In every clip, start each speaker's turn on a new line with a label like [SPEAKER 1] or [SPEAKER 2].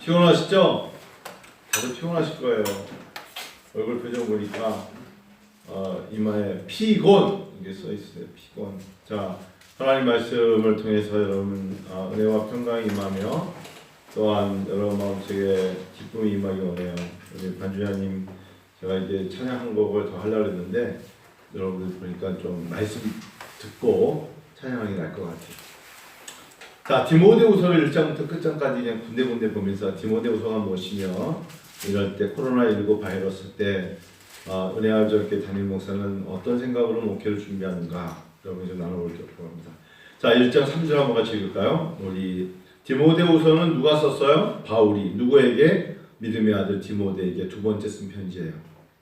[SPEAKER 1] 피곤하시죠? 다들 피곤하실 거예요. 얼굴 표정 보니까 이마에 피곤 이게 써 있어요. 피곤. 자, 하나님 말씀을 통해서 여러분 은혜와 평강이 임하며 또한 여러분 마음속에 기쁨이 임하기 원해요. 우리 반주자님 제가 이제 찬양 한 곡을 더 하려고 했는데 여러분들 보니까 좀 말씀 듣고 찬양하는 게 나을 것 같아요. 자, 디모데후서를 1장부터 끝장까지 그냥 군데군데 보면서 디모데후서가 무엇이며 이럴 때 코로나19 바이러스 때 은혜와 저렇게 담임 목사는 어떤 생각으로 목회를 준비하는가 여러분이 좀 나눠보려고 합니다. 자, 1장 3절 한번 같이 읽을까요? 우리 디모데후서는 누가 썼어요? 바울이 누구에게? 믿음의 아들 디모데에게 두 번째 쓴 편지예요.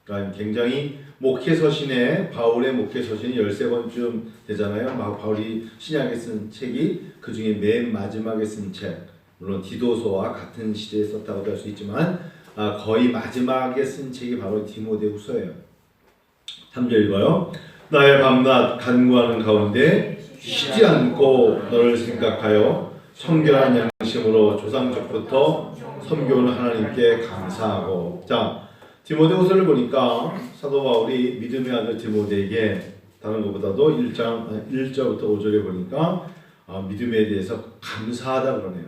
[SPEAKER 1] 그러니까 굉장히 목회서신에 바울의 목회서신이 13권쯤 되잖아요. 바울이 신약에 쓴 책이 그 중에 맨 마지막에 쓴 책, 물론 디도서와 같은 시대에 썼다고도 할 수 있지만 거의 마지막에 쓴 책이 바로 디모데후서예요. 3절 읽어요. 나의 밤낮 간구하는 가운데 쉬지 않고 너를 생각하여 청결한 양심으로 조상적부터 섬겨오는 하나님께 감사하고. 자, 디모데후서를 보니까 사도 바울이 믿음의 아들 디모데에게 다른 것보다도 1절부터 5절에 보니까 믿음에 대해서 감사하다 그러네요.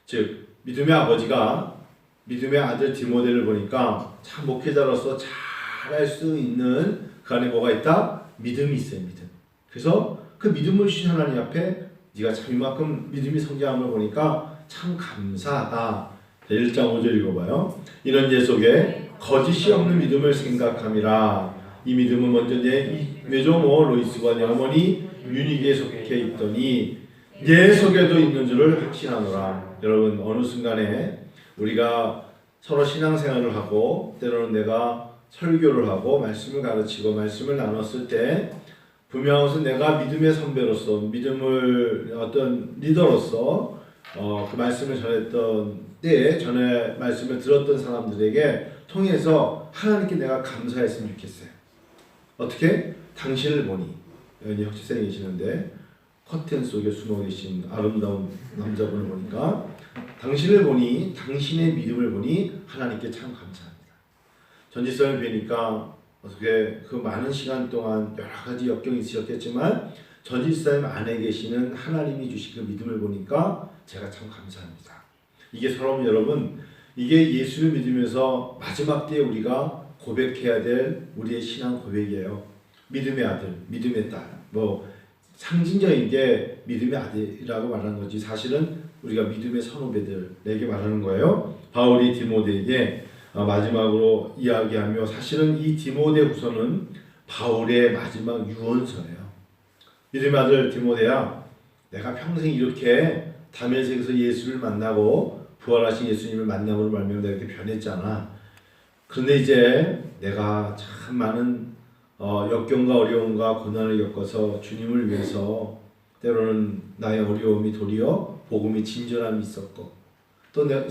[SPEAKER 1] 즉 믿음의 아버지가 믿음의 아들 디모데를 보니까 참 목회자로서 잘할 수 있는 그 안에 뭐가 있다? 믿음이 있어요. 믿음. 그래서 그 믿음을 주신 하나님 앞에 네가 참 이만큼 믿음이 성장함을 보니까 참 감사하다. 1장 5절 읽어봐요. 이런 예 속에 거짓이 없는 믿음을 생각함이라. 이 믿음은 먼저 내 외조모 로이스와 내 어머니 유니게 속해 있더니 예 속에도 있는 줄을 확신하노라. 여러분 어느 순간에 우리가 서로 신앙생활을 하고 때로는 내가 설교를 하고 말씀을 가르치고 말씀을 나눴을 때 분명히 내가 믿음의 선배로서 믿음을 어떤 리더로서 그 말씀을 전했던 때에 전에 말씀을 들었던 사람들에게 통해서 하나님께 내가 감사했으면 좋겠어요. 어떻게? 당신을 보니 여기 혁지생이 계시는데 커튼 속에 숨어 계신 아름다운 남자분을 보니까 당신을 보니 당신의 믿음을 보니 하나님께 참 감사합니다. 전지성을 뵈니까 어떻게 그 많은 시간 동안 여러 가지 역경이 있으셨겠지만 전지사님 안에 계시는 하나님이 주신 그 믿음을 보니까 제가 참 감사합니다. 이게 사람 여러분, 이게 예수를 믿으면서 마지막 때에 우리가 고백해야 될 우리의 신앙 고백이에요. 믿음의 아들, 믿음의 딸. 뭐 상징적인 게 믿음의 아들이라고 말하는 거지 사실은 우리가 믿음의 선후배들에게 말하는 거예요. 바울이 디모데에게 마지막으로 이야기하며 사실은 이 디모데후서는 바울의 마지막 유언서예요. 믿음의 아들 디모데야, 내가 평생 이렇게 다메섹에서 예수를 만나고 부활하신 예수님을 만남으로 말미암아 내가 이렇게 변했잖아. 그런데 이제 내가 참 많은 역경과 어려움과 고난을 겪어서 주님을 위해서 때로는 나의 어려움이 도리어 복음의 진전함이 있었고 또 내가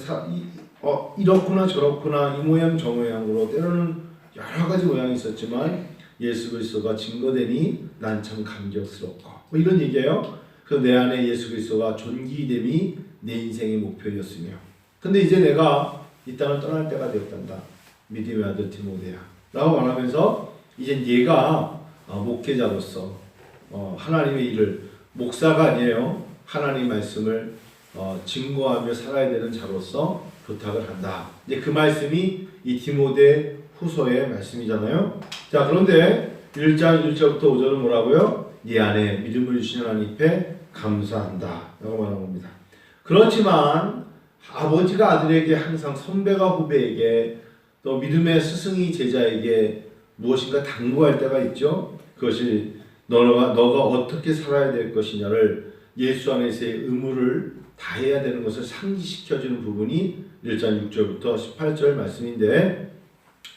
[SPEAKER 1] 이렇구나 저렇구나 이 모양 저 모양으로 때로는 여러 가지 모양이 있었지만 예수 그리스도가 증거되니 난 참 감격스럽고 뭐 이런 얘기예요. 그래서 내 안에 예수 그리스도가 존귀됨이 내 인생의 목표였으며 근데 이제 내가 이 땅을 떠날 때가 되었단다. 믿음의 아들 디모데야 라고 말하면서 이제 얘가 목회자로서 하나님의 일을 목사가 아니에요. 하나님의 말씀을 증거하며 살아야 되는 자로서 부탁을 한다. 이제 그 말씀이 이 디모데 후서의 말씀이잖아요. 자, 그런데 1장 1절부터 5절은 뭐라고요? 네 안에 믿음을 주신 하나님 앞에 감사한다 라고 말하는 겁니다. 그렇지만 아버지가 아들에게 항상 선배가 후배에게 또 믿음의 스승이 제자에게 무엇인가 당부할 때가 있죠. 그것이 너가 어떻게 살아야 될 것이냐를 예수 안에서의 의무를 다해야 되는 것을 상기시켜주는 부분이 1장 6절부터 18절 말씀인데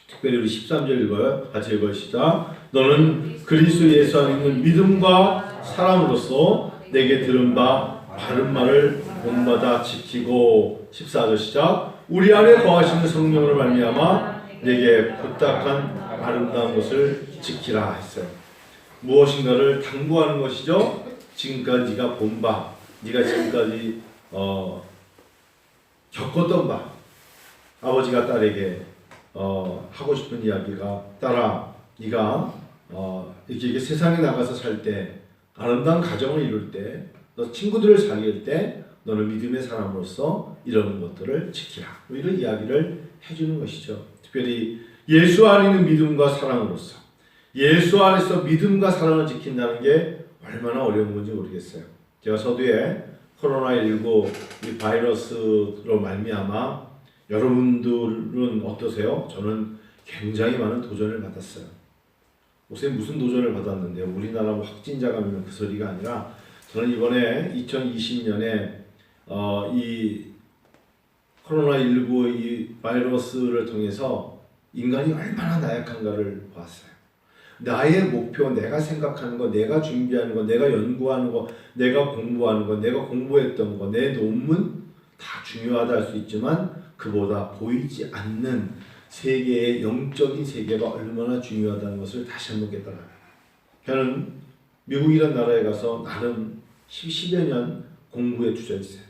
[SPEAKER 1] 특별히 우리 13절 읽어요. 같이 읽어시다. 너는 그리스도 예수 안에 있는 믿음과 사랑으로서 내게 들은 바 바른 말을 본받아 지키고 14절 시작. 우리 안에 거하시는 성령으로 말미암아 내게 부탁한 아름다운 것을 지키라 했어요. 무엇인가를 당부하는 것이죠. 지금까지 네가 본 바, 네가 지금까지 겪었던 바, 아버지가 딸에게 하고 싶은 이야기가, 딸아, 네가 이렇게 세상에 나가서 살 때, 아름다운 가정을 이룰 때, 너 친구들을 사귈 때 너는 믿음의 사람으로서 이런 것들을 지키라, 뭐 이런 이야기를 해주는 것이죠. 특별히 예수 안에 있는 믿음과 사랑으로서, 예수 안에서 믿음과 사랑을 지킨다는 게 얼마나 어려운 건지 모르겠어요. 제가 서두에 코로나19 이 바이러스로 말미암아 여러분들은 어떠세요? 저는 굉장히 많은 도전을 받았어요. 목사님 무슨 도전을 받았는데요? 우리나라 확진자가 몇명 그 소리가 아니라, 저는 이번에 2020년에 이 코로나19 이 바이러스를 통해서 인간이 얼마나 나약한가를 보았어요. 나의 목표, 내가 생각하는 거, 내가 준비하는 거, 내가 연구하는 거, 내가 공부하는 거, 내가 공부했던 거, 내 논문 다 중요하다 할 수 있지만 그보다 보이지 않는 세계의 영적인 세계가 얼마나 중요하다는 것을 다시 한번 깨달아요. 저는 미국이라는 나라에 가서 나름 10여 년 공부에 투자했어요.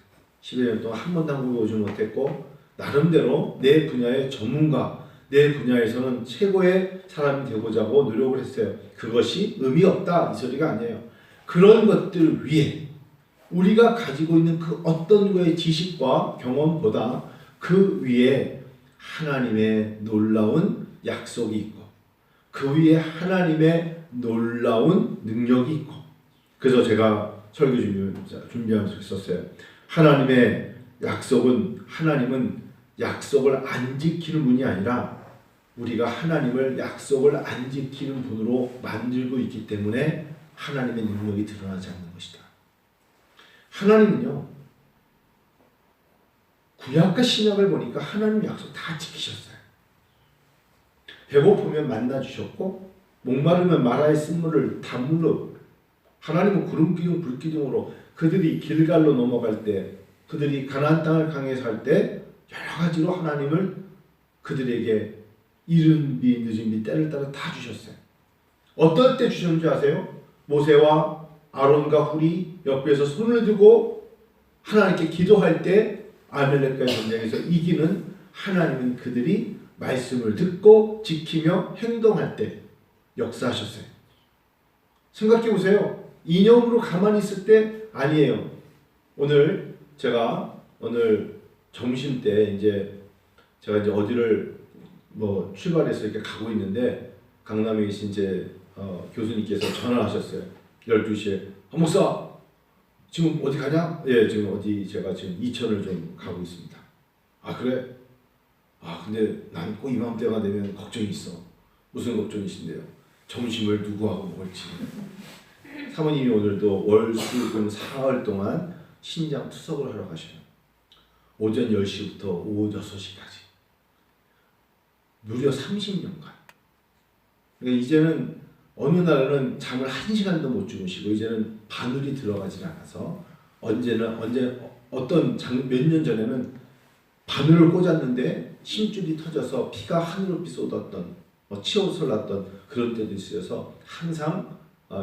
[SPEAKER 1] 10여 년 동안 한 번도 한국에 오지 못했고, 나름대로 내 분야의 전문가, 내 분야에서는 최고의 사람이 되고자 하고 노력을 했어요. 그것이 의미 없다 이 소리가 아니에요. 그런 것들 위에 우리가 가지고 있는 그 어떤 거의 지식과 경험보다 그 위에 하나님의 놀라운 약속이 있고, 그 위에 하나님의 놀라운 능력이 있고, 그래서 제가 설교 준비하면서 썼어요. 하나님의 약속은, 하나님은 약속을 안 지키는 분이 아니라 우리가 하나님을 약속을 안 지키는 분으로 만들고 있기 때문에 하나님의 능력이 드러나지 않는 것이다. 하나님은요, 구약과 신약을 보니까 하나님 약속 다 지키셨어요. 배고프면 만나 주셨고, 목마르면 마라의 쓴물을 담물로, 하나님은 구름기둥 불기둥으로 그들이 길갈로 넘어갈 때, 그들이 가나안 땅을 강해서 할 때 여러 가지로 하나님을 그들에게 이른 비 늦은 비 때를 따라 다 주셨어요. 어떨 때 주셨는지 아세요? 모세와 아론과 훌이 옆에서 손을 들고 하나님께 기도할 때 아말렉과의 전쟁에서 이기는, 하나님은 그들이 말씀을 듣고 지키며 행동할 때 역사하셨어요. 생각해 보세요. 이념으로 가만히 있을 때 아니에요. 오늘 점심 때 제가 어디를 출발해서 이렇게 가고 있는데, 강남에 계신 교수님께서 전화하셨어요. 12시에. 목사, 지금 어디 가냐? 예, 제가 지금 이천을 좀 가고 있습니다. 아, 그래? 아, 근데 난 꼭 이맘때가 되면 걱정이 있어. 무슨 걱정이신데요? 점심을 누구하고 먹을지. 사모님이 오늘도 월수금 사흘 동안 신장 투석을 하러 가셔요. 오전 10시부터 오후 6시까지. 무려 30년간. 그러니까 이제는 어느 날은 잠을 1시간도 못 주무시고, 이제는 바늘이 들어가지 않아서, 몇 년 전에는 바늘을 꽂았는데 심줄이 터져서 피가 하늘로 쏟았던, 치옷을 났던 그런 때도 있어서, 항상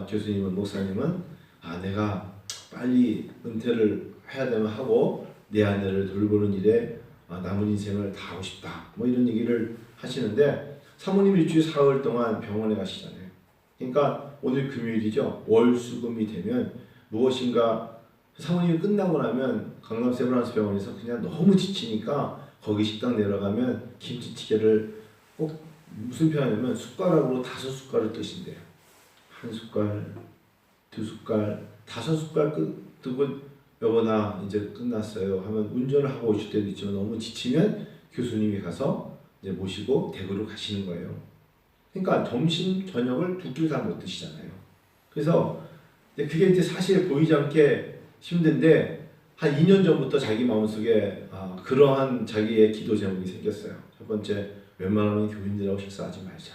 [SPEAKER 1] 교수님은, 목사님은 내가 빨리 은퇴를 해야 되면 하고 내 아내를 돌보는 일에 남은 인생을 다 하고 싶다, 이런 얘기를 하시는데, 사모님 일주일 사흘 동안 병원에 가시잖아요. 그러니까 오늘 금요일이죠. 월수금이 되면 무엇인가, 사모님이 끝나고 나면 강남 세브란스 병원에서 그냥 너무 지치니까 거기 식당 내려가면 김치찌개를 꼭 무슨 표현이냐면 숟가락으로 5숟갈을 뜨신대요. 1숟갈, 2숟갈, 5숟갈 뜨고, 여보 나 이제 끝났어요 하면 운전을 하고 오실 때도 있지만, 너무 지치면 교수님이 가서 이제 모시고 댁으로 가시는 거예요. 그러니까 점심 저녁을 두 끼를 다 못 드시잖아요. 그래서 그게 이제 사실 보이지 않게 힘든데, 한 2년 전부터 자기 마음속에 그러한 자기의 기도 제목이 생겼어요. 첫 번째, 웬만하면 교인들하고 식사하지 말자.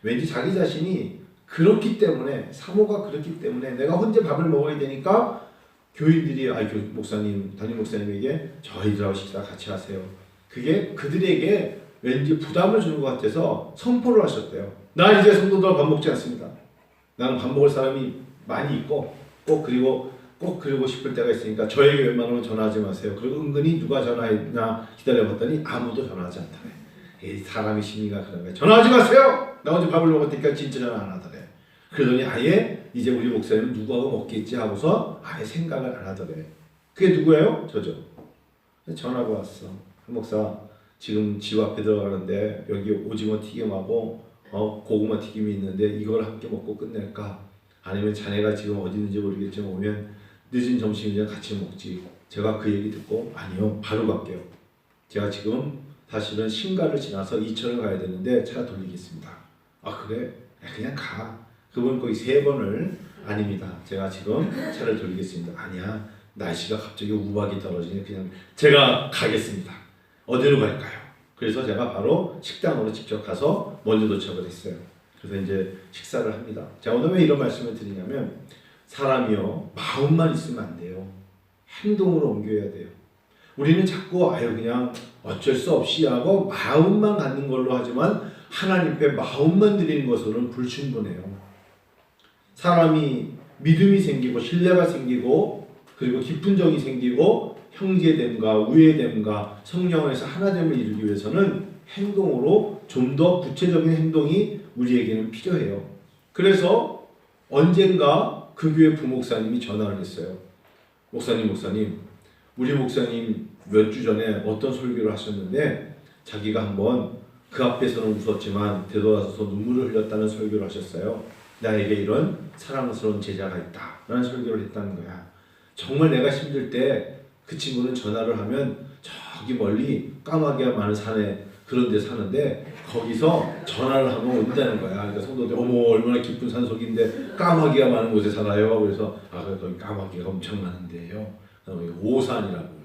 [SPEAKER 1] 왠지 자기 자신이 그렇기 때문에, 사모가 그렇기 때문에 내가 혼자 밥을 먹어야 되니까 교인들이 목사님, 담임 목사님에게 저희들하고 식사 같이 하세요. 그게 그들에게 왠지 부담을 주는 것 같아서 선포를 하셨대요. 나 이제 성도들 밥 먹지 않습니다. 나는 밥 먹을 사람이 많이 있고, 그리고 꼭 그러고 싶을 때가 있으니까 저에게 웬만하면 전화하지 마세요. 그리고 은근히 누가 전화했나 기다려봤더니 아무도 전화하지 않더래. 이 사람이 심리가 그런 거야. 전화하지 마세요. 나 어제 밥을 먹었으니까 진짜 전화 안 하더래. 그러더니 아예 이제 우리 목사님은 누구하고 먹겠지 하고서 아예 생각을 안 하더래. 그게 누구예요? 저죠. 전화가 왔어. 목사 지금 집 앞에 들어가는데 여기 오징어 튀김하고 고구마 튀김이 있는데 이걸 함께 먹고 끝낼까? 아니면 자네가 지금 어디 있는지 모르겠지만 오면 늦은 점심이랑 같이 먹지. 제가 그 얘기 듣고 아니요 바로 갈게요. 제가 지금 사실은 신가를 지나서 이천을 가야 되는데 차 돌리겠습니다. 아 그래? 그냥 가. 그분 거의 3번을 아닙니다. 제가 지금 차를 돌리겠습니다. 아니야. 날씨가 갑자기 우박이 떨어지니 그냥 제가 가겠습니다. 어디로 갈까요? 그래서 제가 바로 식당으로 직접 가서 먼저 도착을 했어요. 그래서 이제 식사를 합니다. 자, 오늘 왜 이런 말씀을 드리냐면 사람이요 마음만 있으면 안 돼요. 행동으로 옮겨야 돼요. 우리는 자꾸 그냥 어쩔 수 없이 하고 마음만 갖는 걸로 하지만 하나님께 마음만 드리는 것으로는 불충분해요. 사람이 믿음이 생기고 신뢰가 생기고 그리고 깊은 정이 생기고 형제됨과 우애됨과 성령 안에서 하나됨을 이루기 위해서는 행동으로 좀 더 구체적인 행동이 우리에게는 필요해요. 그래서 언젠가 그 교회 부목사님이 전화를 했어요. 목사님 우리 목사님 몇 주 전에 어떤 설교를 하셨는데 자기가 한번 그 앞에서는 웃었지만 되돌아서서 눈물을 흘렸다는 설교를 하셨어요. 나에게 이런 사랑스러운 제자가 있다 라는 설교를 했다는 거야. 정말 내가 힘들 때 그 친구는 전화를 하면 저기 멀리 까마귀가 많은 산에 그런 데 사는데 거기서 전화를 하면 온다는 거야. 그러니까 성도들이 어머 얼마나 깊은 산속인데 까마귀가 많은 곳에 살아요. 그래서 거기 까마귀가 엄청 많은데요. 오산이라고.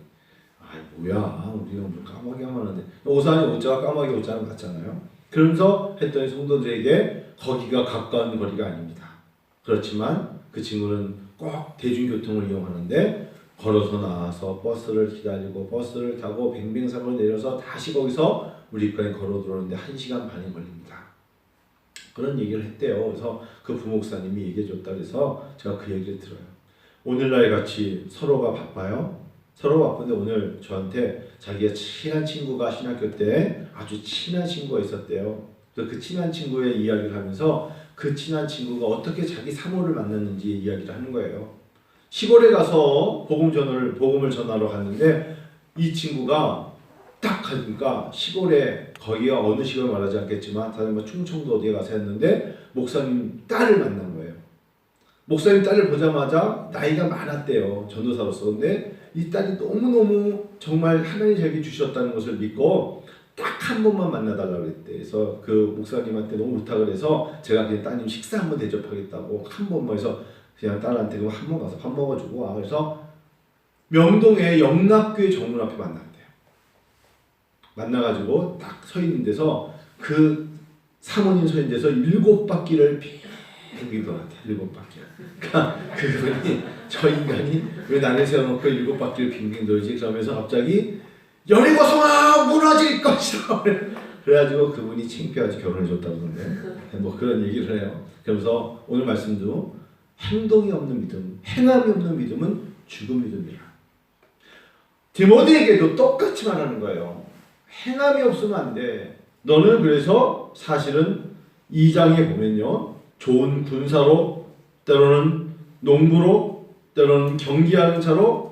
[SPEAKER 1] 뭐야 우리가 뭐 까마귀가 많은데 오산이 오자가 까마귀 오자는 같잖아요. 그러면서 했더니 성도들에게 거기가 가까운 거리가 아닙니다. 그렇지만 그 친구는 꼭 대중교통을 이용하는데 걸어서 나와서 버스를 기다리고 버스를 타고 뱅뱅사고를 내려서 다시 거기서 우리 입구에 걸어 들어오는데 1시간 반이 걸립니다. 그런 얘기를 했대요. 그래서 그 부목사님이 얘기해 줬다 그래서 제가 그 얘기를 들어요. 오늘날 같이 서로가 바빠요. 서로 바쁜데 오늘 저한테 자기가 친한 친구가 신학교 때 아주 친한 친구가 있었대요. 그래서 그 친한 친구의 이야기를 하면서 그 친한 친구가 어떻게 자기 사모를 만났는지 이야기를 하는 거예요. 시골에 가서 복음을 전하러 갔는데 이 친구가 딱 가니까 시골에 거기가 어느 시골 말하지 않겠지만 다들 뭐 충청도 어디에 가서 했는데 목사님 딸을 만난 거예요. 목사님 딸을 보자마자 나이가 많았대요. 전도사로서. 근데 이 딸이 너무너무 정말 하나님이 자기 주셨다는 것을 믿고 딱 한 번만 만나달라고 그랬대. 그래서 그 목사님한테 너무 부탁을 해서 제가 그냥 따님 식사 한번 대접하겠다고 한 번만 해서 그냥 딸한테 한 번 가서 밥 먹어주고 와. 그래서 명동의 영락교회 정문 앞에 만났대요. 만나가지고 딱 서 있는 데서 그 사모님 서 있는 데서 7바퀴를 빙빙 돌았대. 7바퀴를. 그러니까 그분이 저 인간이 왜 나를 세워놓고 7바퀴를 빙빙 돌지? 그러면서 갑자기 여리고성아 무너질 것이다. 그래가지고 그분이 창피하지 결혼해줬다고 그러는데 뭐 그런 얘기를 해요. 그러면서 오늘 말씀도 행동이 없는 믿음, 행함이 없는 믿음은 죽은 믿음이야. 디모데에게도 똑같이 말하는 거예요. 행함이 없으면 안 돼. 너는 그래서 사실은 2장에 보면요. 좋은 군사로 때로는 농부로 때로는 경기하는 자로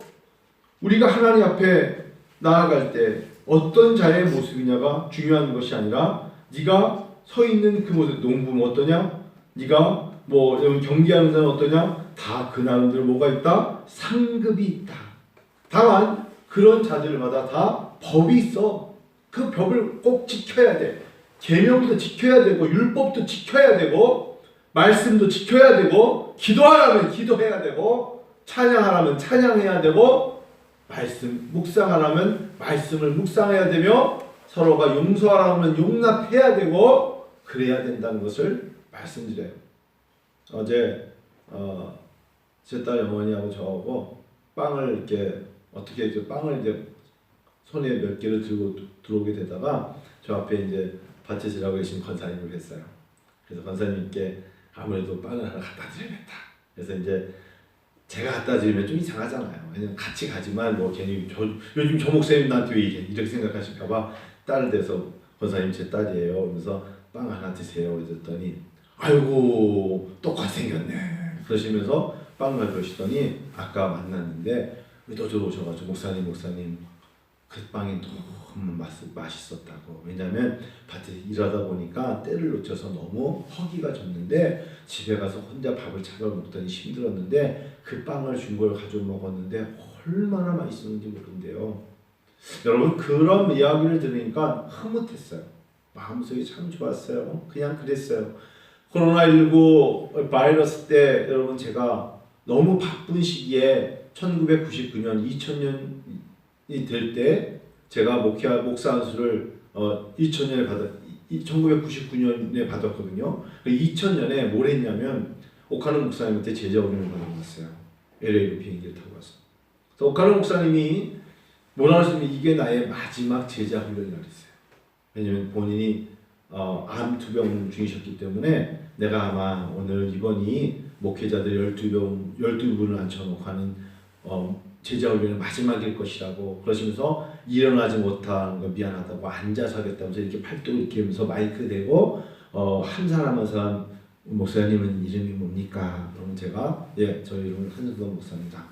[SPEAKER 1] 우리가 하나님 앞에 나아갈 때 어떤 자의 모습이냐가 중요한 것이 아니라 네가 서 있는 그 모습, 농부는 어떠냐? 네가 뭐 경기하는 자는 어떠냐? 다 그 나름대로 뭐가 있다? 상급이 있다. 다만 그런 자들마다 다 법이 있어. 그 법을 꼭 지켜야 돼. 계명도 지켜야 되고 율법도 지켜야 되고 말씀도 지켜야 되고 기도하라면 기도해야 되고 찬양하라면 찬양해야 되고 말씀 묵상하라면 말씀을 묵상해야 되며 서로가 용서하라면 용납해야 되고 그래야 된다는 것을 말씀드려요. 어제 제 딸 어머니하고 저하고 빵을 이렇게 어떻게 이제 빵을 이제 손에 몇 개를 들고 들어오게 되다가 저 앞에 이제 밭에 지라고 계신 권사님을 뵀어요. 그래서 권사님께 아무래도 빵을 하나 갖다 드려야겠다. 그래서 이제 제가 갖다 드리면 좀 이상하잖아요. 왜냐면 같이 가지만 뭐 괜히 요즘 저 목사님 나한테 왜 이렇게 생각하실까봐 딸을 대서 권사님 제 딸이에요. 그러면서 빵 하나 드세요. 그랬더니 아이고 똑같이 생겼네. 그러시면서 빵 가져오시더니 아까 만났는데 또 들어오셔가지고 목사님 그 빵이 너무 맛있었다고. 왜냐면 밭에 일하다 보니까 때를 놓쳐서 너무 허기가 졌는데 집에 가서 혼자 밥을 차려 먹더니 힘들었는데 그 빵을 준 걸 가지고 먹었는데 얼마나 맛있었는지 모른대요. 여러분 그런 이야기를 들으니까 흐뭇했어요. 마음속이 참 좋았어요. 그냥 그랬어요. 코로나19 바이러스 때 여러분 제가 너무 바쁜 시기에 1999년 2000년이 될 때 제가 목사 안수를 1999년에 받았거든요. 2000년에 뭘 했냐면 오카노 목사님한테 제자훈련을 받아봤어요. LA로 비행기를 타고 와서. 그래서 오카노 목사님이 뭐라 하시면 이게 나의 마지막 제자훈련이라고 했어요. 왜냐면 본인이 암 투병 중이셨기 때문에 내가 아마 오늘 이번이 목회자들 12분을 앉혀놓고 하는 제자훈련의 마지막일 것이라고 그러시면서 일어나지 못한 거 미안하다고 앉아서 하겠다면서 이렇게 팔뚝 이렇게 하면서 마이크 대고 한 사람 한 사람 목사님은 이름이 뭡니까? 그러면 제가 저 이름은 한준동 목사입니다.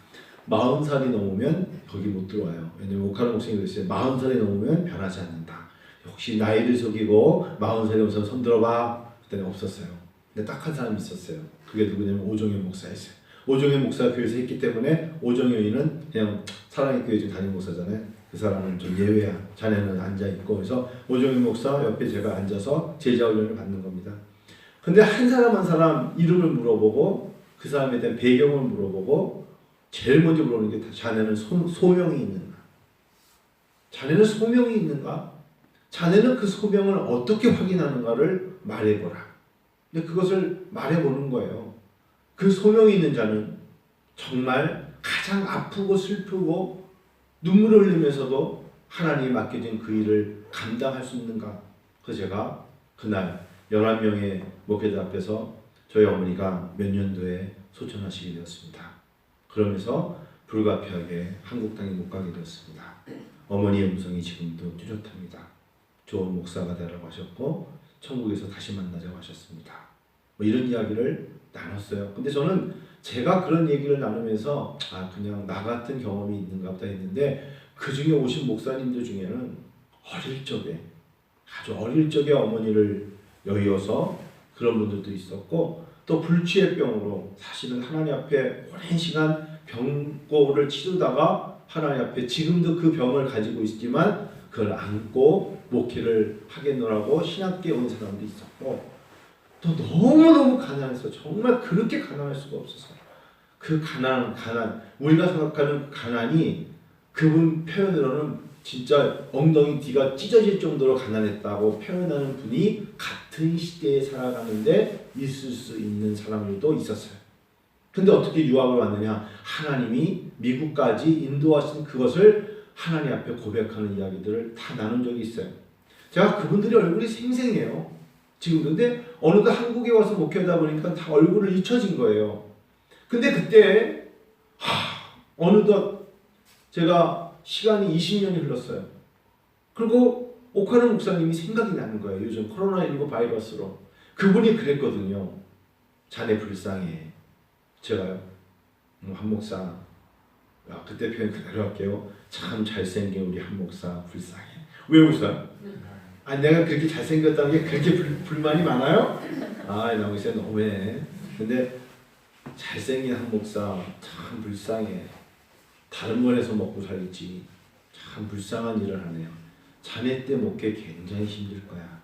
[SPEAKER 1] 40살이 넘으면 거기 못 들어와요. 왜냐면 오카노 목사님이 그랬어요. 40살이 넘으면 변하지 않는다. 혹시 나이를 속이고 40살이 넘어서 손 들어봐. 그때는 없었어요. 근데 딱 한 사람이 있었어요. 그게 누구냐면 오종현 목사였어요. 오종현 목사가 교회에서 했기 때문에 오종현이는 그냥 사랑의 교회 좀 담임 목사잖아요. 그 사람은 좀 예외야. 자네는 앉아있고 그래서 오종현 목사 옆에 제가 앉아서 제자훈련을 받는 겁니다. 근데 한 사람 한 사람 이름을 물어보고 그 사람에 대한 배경을 물어보고 제일 먼저 물어보는 게 자네는 소명이 있는가? 자네는 소명이 있는가? 자네는 그 소명을 어떻게 확인하는가를 말해보라. 근데 그것을 말해보는 거예요. 그 소명이 있는 자는 정말 가장 아프고 슬프고 눈물을 흘리면서도 하나님이 맡겨진 그 일을 감당할 수 있는가? 그래서 제가 그날 11명의 목회자 앞에서 저희 어머니가 몇 년도에 소천하시게 되었습니다. 그러면서 불가피하게 한국 땅에 못 가게 되었습니다. 어머니의 음성이 지금도 뚜렷합니다. 좋은 목사가 되라고 하셨고 천국에서 다시 만나자고 하셨습니다. 뭐 이런 이야기를 나눴어요. 근데 저는 제가 그런 얘기를 나누면서 그냥 나 같은 경험이 있는가 보다 했는데 그 중에 오신 목사님들 중에는 아주 어릴 적에 어머니를 여의어서 그런 분들도 있었고 또 불치의병으로 사실은 하나님 앞에 오랜 시간 병고를 치르다가 하나님 앞에 지금도 그 병을 가지고 있지만 그걸 안고 목회를 하겠노라고 신학교에 온 사람도 있었고 또 너무너무 가난해서 정말 그렇게 가난할 수가 없었어요. 그 가난 우리가 생각하는 가난이 그분 표현으로는 진짜 엉덩이 뒤가 찢어질 정도로 가난했다고 표현하는 분이 같은 시대에 살아가는데 있을 수 있는 사람들도 있었어요. 근데 어떻게 유학을 왔느냐? 하나님이 미국까지 인도하신 그것을 하나님 앞에 고백하는 이야기들을 다 나눈 적이 있어요. 제가 그분들의 얼굴이 생생해요. 지금 근데 어느덧 한국에 와서 목회하다 보니까 다 얼굴을 잊혀진 거예요. 근데 그때 어느덧 제가 시간이 20년이 흘렀어요. 그리고 오카노 목사님이 생각이 나는 거예요. 요즘 코로나19 바이러스로. 그분이 그랬거든요. 자네 불쌍해. 제가요. 한 목사. 그때 표현 그대로 할게요. 참 잘생긴 우리 한 목사 불쌍해. 왜 웃어요? 내가 그렇게 잘생겼다는 게 그렇게 불만이 많아요? 나 목사 너무해. 근데 잘생긴 한 목사 참 불쌍해. 다른 거에서 먹고 살지. 참 불쌍한 일을 하네요. 자네 때 목회 굉장히 힘들 거야.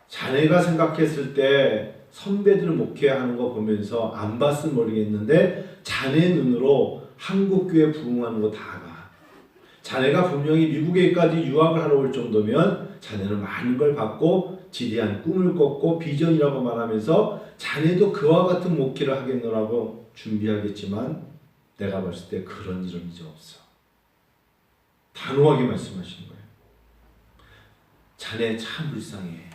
[SPEAKER 1] 자네가 생각했을 때 선배들 목회하는 거 보면서 안 봤으면 모르겠는데 자네 눈으로 한국교회 부흥하는 거 다 봐. 자네가 분명히 미국에까지 유학을 하러 올 정도면 자네는 많은 걸 받고 지대한 꿈을 꿨고 비전이라고 말하면서 자네도 그와 같은 목회를 하겠노라고 준비하겠지만 내가 봤을 때 그런 일은 이제 없어. 단호하게 말씀하시는 거예요. 자네 참 불쌍해.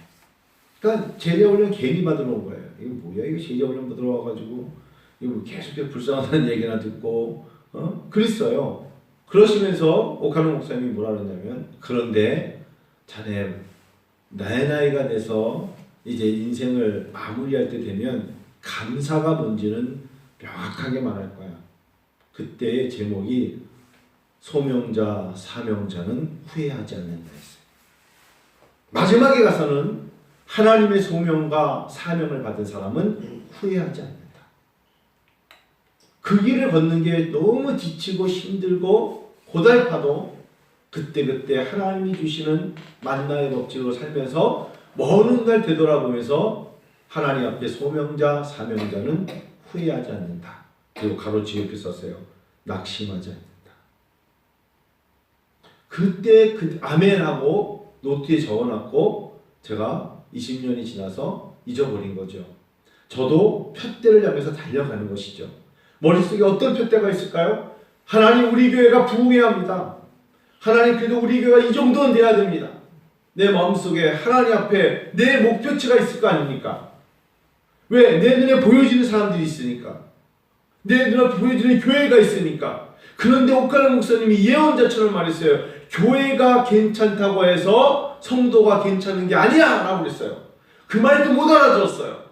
[SPEAKER 1] 그러니까 제자훈련 괜히 받으러 온 거예요. 이거 뭐야? 이거 제자훈련 받으러 와가지고 이거 계속 불쌍하다는 얘기나 듣고 그랬어요. 그러시면서 오카노 목사님이 뭐라 그러냐면, 그런데 자네 나이가 돼서 이제 인생을 마무리할 때 되면 감사가 뭔지는 명확하게 말할 거야. 그때의 제목이 소명자 사명자는 후회하지 않는다 했어요. 마지막에 가서는 하나님의 소명과 사명을 받은 사람은 후회하지 않는다. 그 길을 걷는 게 너무 지치고 힘들고 고달파도 그때그때 하나님이 주시는 만나의 법칙으로 살면서 먼 훗날 되돌아보면서 하나님 앞에 소명자 사명자는 후회하지 않는다. 그리고 가로치고 이렇게 썼어요. 낙심하지 않는다. 그때 아멘하고 노트에 적어놨고 제가 20년이 지나서 잊어버린 거죠. 저도 푯대를 향해서 달려가는 것이죠. 머릿속에 어떤 푯대가 있을까요? 하나님, 우리 교회가 부흥해야 합니다. 하나님, 그래도 우리 교회가 이 정도는 돼야 됩니다. 내 마음속에 하나님 앞에 내 목표치가 있을 거 아닙니까? 왜? 내 눈에 보여지는 사람들이 있으니까. 내 눈에 보여지는 교회가 있으니까. 그런데 오카노 목사님이 예언자처럼 말했어요. 교회가 괜찮다고 해서 성도가 괜찮은 게 아니야 라고 그랬어요. 그 말도 못 알아들었어요.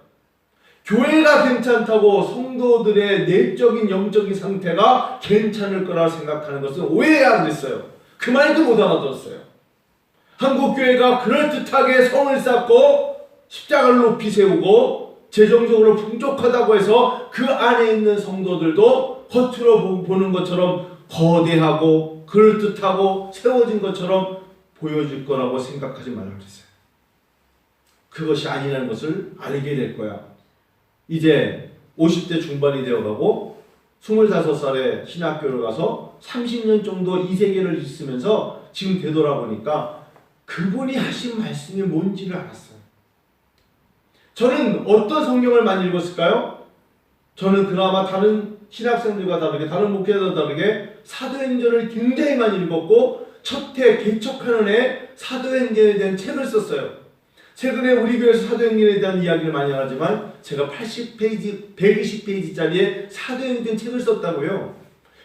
[SPEAKER 1] 교회가 괜찮다고 성도들의 내적인 영적인 상태가 괜찮을 거라 생각하는 것은 오해야 그랬어요. 그 말도 못 알아들었어요. 한국교회가 그럴듯하게 성을 쌓고 십자가를 높이 세우고 재정적으로 풍족하다고 해서 그 안에 있는 성도들도 겉으로 보는 것처럼 거대하고 그럴듯하고 세워진 것처럼 보여질 거라고 생각하지 말라고 그랬어요. 그것이 아니라는 것을 알게 될 거야. 이제 50대 중반이 되어가고 25살에 신학교를 가서 30년 정도 이 세계를 있으면서 지금 되돌아보니까 그분이 하신 말씀이 뭔지를 알았어요. 저는 어떤 성경을 많이 읽었을까요? 저는 그나마 다른 신학생들과 다르게, 다른 목회자들과 다르게 사도행전을 굉장히 많이 읽었고 첫해 개척하는 해 사도행전에 대한 책을 썼어요. 최근에 우리 교회에서 사도행전에 대한 이야기를 많이 하지만 제가 80페이지, 120페이지짜리의 사도행전 책을 썼다고요.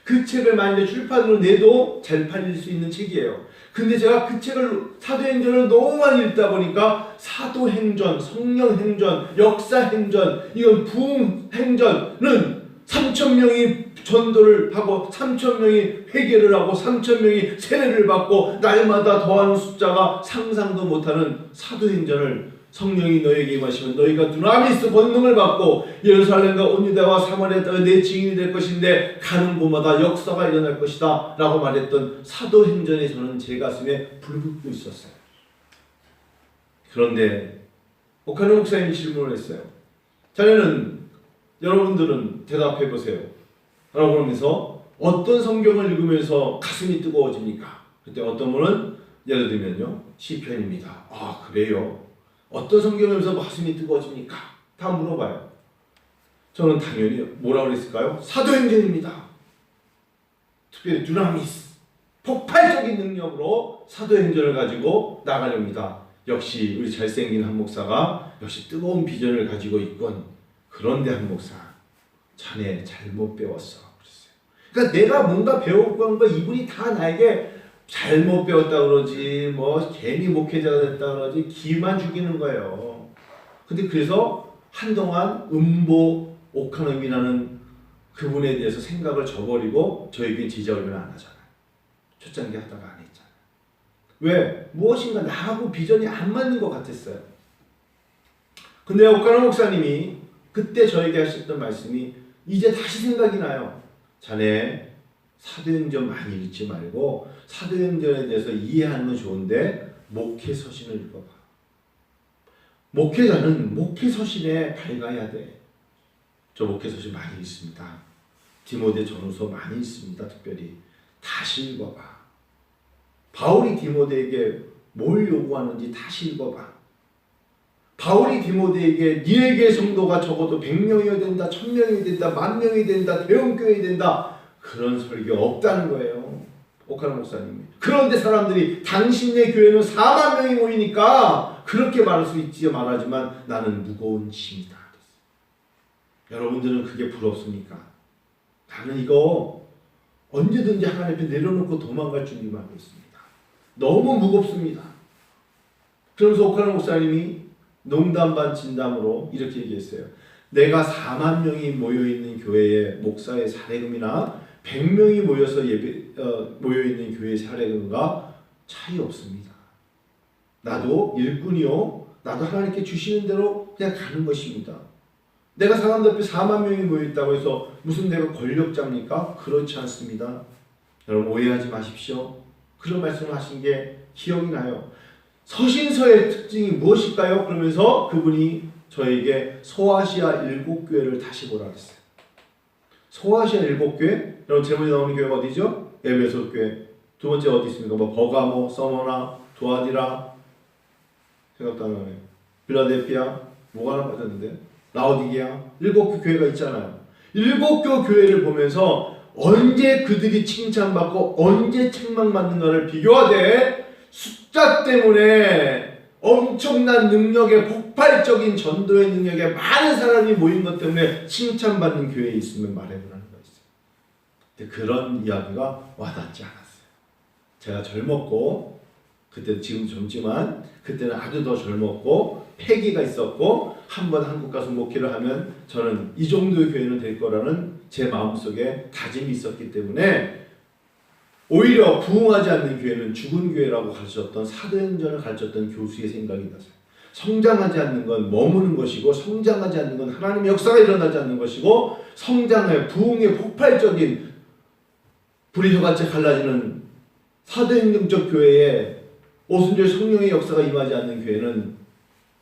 [SPEAKER 1] 그 책을 만약에 출판으로 내도 잘 팔릴 수 있는 책이에요. 근데 제가 그 책을, 사도행전을 너무 많이 읽다 보니까 사도행전, 성령행전, 역사행전, 이건 부흥행전은 3,000명이 전도를 하고 3,000명이 회개를 하고 3,000명이 세례를 받고 날마다 더하는 숫자가 상상도 못하는 사도행전을 성령이 너에게 임하시면 너희가 두나미스 권능을 받고 예루살렘과 온 유다와 사마리아에 내 증인이 될 것인데 가는 곳마다 역사가 일어날 것이다 라고 말했던 사도행전에 저는 제 가슴에 불붙고 있었어요. 그런데 오카노 목사님이 질문을 했어요. 여러분들은 대답해 보세요 라고 하면서 어떤 성경을 읽으면서 가슴이 뜨거워집니까? 그때 어떤 분은 예를 들면요, 시편입니다. 아, 그래요? 어떤 성경을 읽으면서 가슴이 뜨거워집니까? 다 물어봐요. 저는 당연히 뭐라고 그랬을까요? 사도행전입니다. 특별히 두나미스, 폭발적인 능력으로 사도행전을 가지고 나가렵니다. 역시 우리 잘생긴 한 목사가 역시 뜨거운 비전을 가지고 있건. 그런데 한 목사, 자네 잘못 배웠어 그랬어요. 그러니까 내가 뭔가 배우고 한 거 이분이 다 나에게 잘못 배웠다 그러지, 뭐 괜히 목회자가 됐다 그러지, 기만 죽이는 거예요. 근데 그래서 한동안 음보 오카노미라는 그분에 대해서 생각을 저버리고 저에게 지적을 안 하잖아요. 초창기 하다가 안 했잖아요. 왜? 무엇인가 나하고 비전이 안 맞는 것 같았어요. 근데 오카노 목사님이 그때 저에게 하셨던 말씀이 이제 다시 생각이 나요. 자네 사도행전 많이 읽지 말고 사도행전에 대해서 이해하는 건 좋은데 목회서신을 읽어봐. 목회자는 목회서신에 밝아야 돼. 저 목회서신 많이 읽습니다. 디모데 전후서 많이 읽습니다. 특별히 다시 읽어봐. 바울이 디모데에게 뭘 요구하는지 다시 읽어봐. 바울이 디모데에게 니에게 성도가 적어도 100명이 된다, 1000명이 된다, 10,000명이 된다, 대형교회가 된다, 그런 설교 없다는 거예요. 오카노 목사님이. 그런데 사람들이 당신네 교회는 4만 명이 모이니까 그렇게 말할 수 있지 말하지만 나는 무거운 짐이다. 여러분들은 그게 부럽습니까? 나는 이거 언제든지 하나님 앞에 내려놓고 도망갈 준비만 하고 있습니다. 너무 무겁습니다. 그러면서 오카노 목사님이 농담 반 진담으로 이렇게 얘기했어요. 내가 4만 명이 모여있는 교회의 목사의 사례금이나 100명이 모여서 모여있는 교회의 사례금과 차이 없습니다. 나도 일꾼이요. 나도 하나님께 주시는 대로 그냥 가는 것입니다. 내가 사람들 앞에 4만 명이 모여있다고 해서 무슨 내가 권력자입니까? 그렇지 않습니다. 여러분 오해하지 마십시오. 그런 말씀을 하신 게 기억이 나요. 서신서의 특징이 무엇일까요? 그러면서 그분이 저에게 소아시아 7교회를 다시 보라 그랬어요. 소아시아 7교회? 여러분 제목에 나오는 교회가 어디죠? 에베소 교회. 두 번째 어디 있습니까? 뭐 버가모, 서머나, 도아디라 생각도 안 나네요. 필라델피아 뭐가 하나 빠졌는데 라오디게아 7교회가 있잖아요. 7교 교회를 보면서 언제 그들이 칭찬받고 언제 책망받는가를 비교하되 숫자 때문에 엄청난 능력의 폭발적인 전도의 능력에 많은 사람이 모인 것 때문에 칭찬받는 교회에 있으면 말해보라는 거 있어요. 근데 그런 이야기가 와닿지 않았어요. 제가 젊었고 그때 지금 젊지만 그때는 아주 더 젊었고 패기가 있었고 한번 한국 가서 목회를 하면 저는 이 정도의 교회는 될 거라는 제 마음속에 다짐이 있었기 때문에 오히려 부흥하지 않는 교회는 죽은 교회라고 가르쳤던 사도행전을 가르쳤던 교수의 생각이 나서요. 성장하지 않는 건 머무는 것이고 성장하지 않는 건 하나님의 역사가 일어나지 않는 것이고 성장의 부흥의 폭발적인 불이 혀같이 갈라지는 사도행전적 교회에 오순절 성령의 역사가 임하지 않는 교회는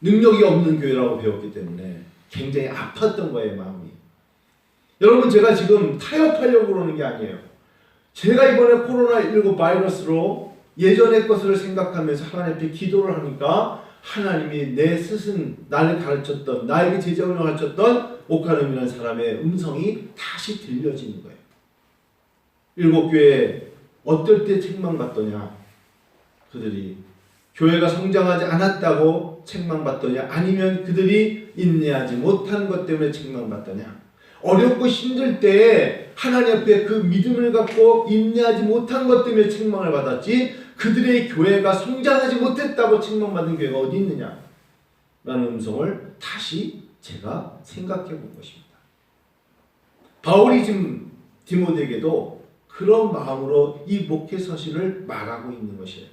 [SPEAKER 1] 능력이 없는 교회라고 배웠기 때문에 굉장히 아팠던 거예요, 마음이. 여러분 제가 지금 타협하려고 그러는 게 아니에요. 제가 이번에 코로나19 바이러스로 예전의 것을 생각하면서 하나님 앞에 기도를 하니까 하나님이 내 스승, 나를 가르쳤던, 나에게 제자훈을 가르쳤던 오카노미라는 사람의 음성이 다시 들려지는 거예요. 7교회 어떨 때 책망받더냐? 그들이 교회가 성장하지 않았다고 책망받더냐? 아니면 그들이 인내하지 못한 것 때문에 책망받더냐? 어렵고 힘들 때에 하나님 앞에 그 믿음을 갖고 인내하지 못한 것 때문에 책망을 받았지 그들의 교회가 성장하지 못했다고 책망받은 교회가 어디 있느냐? 라는 음성을 다시 제가 생각해 본 것입니다. 바울이 지금 디모데에게도 그런 마음으로 이 목회 서신을 말하고 있는 것이에요.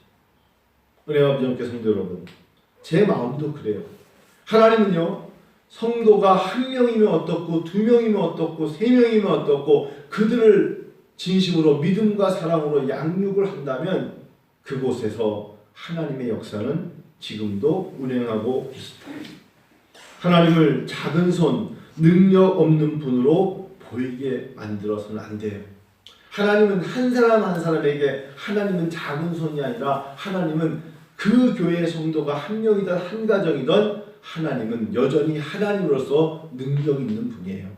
[SPEAKER 1] 은혜와 부정께 성도 여러분, 제 마음도 그래요. 하나님은요, 성도가 1명이면 어떻고 2명이면 어떻고 3명이면 어떻고 그들을 진심으로 믿음과 사랑으로 양육을 한다면 그곳에서 하나님의 역사는 지금도 운행하고 있습니다. 하나님을 작은 손, 능력 없는 분으로 보이게 만들어서는 안 돼요. 하나님은 한 사람 한 사람에게 하나님은 작은 손이 아니라 하나님은 그 교회의 성도가 1명이든 한 가정이든 하나님은 여전히 하나님으로서 능력 있는 분이에요.